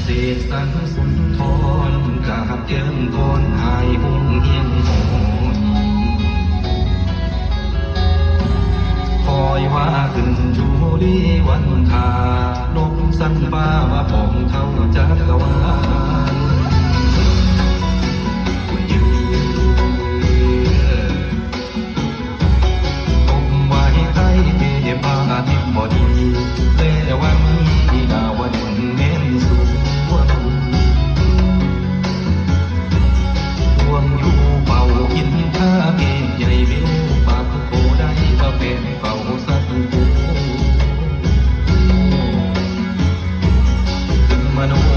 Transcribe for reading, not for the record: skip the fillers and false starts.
เสกสรรสุนทรกราบเจิมก่อนหายหุ่นเฮียงหอนคอยว่าขึ้นจูลีวันทาลมสั้นฟ้าว่าปองเท่าจักรวาลพาทิพย์บดีแต่วันนี้ดาวดึงเน้นสูงวันห่วงอยู่เป่ากินท่าเกยใหญ่เบี้ยวปากโคได้ก็เป็นเป่าสัตว์ปูขึ้นมโน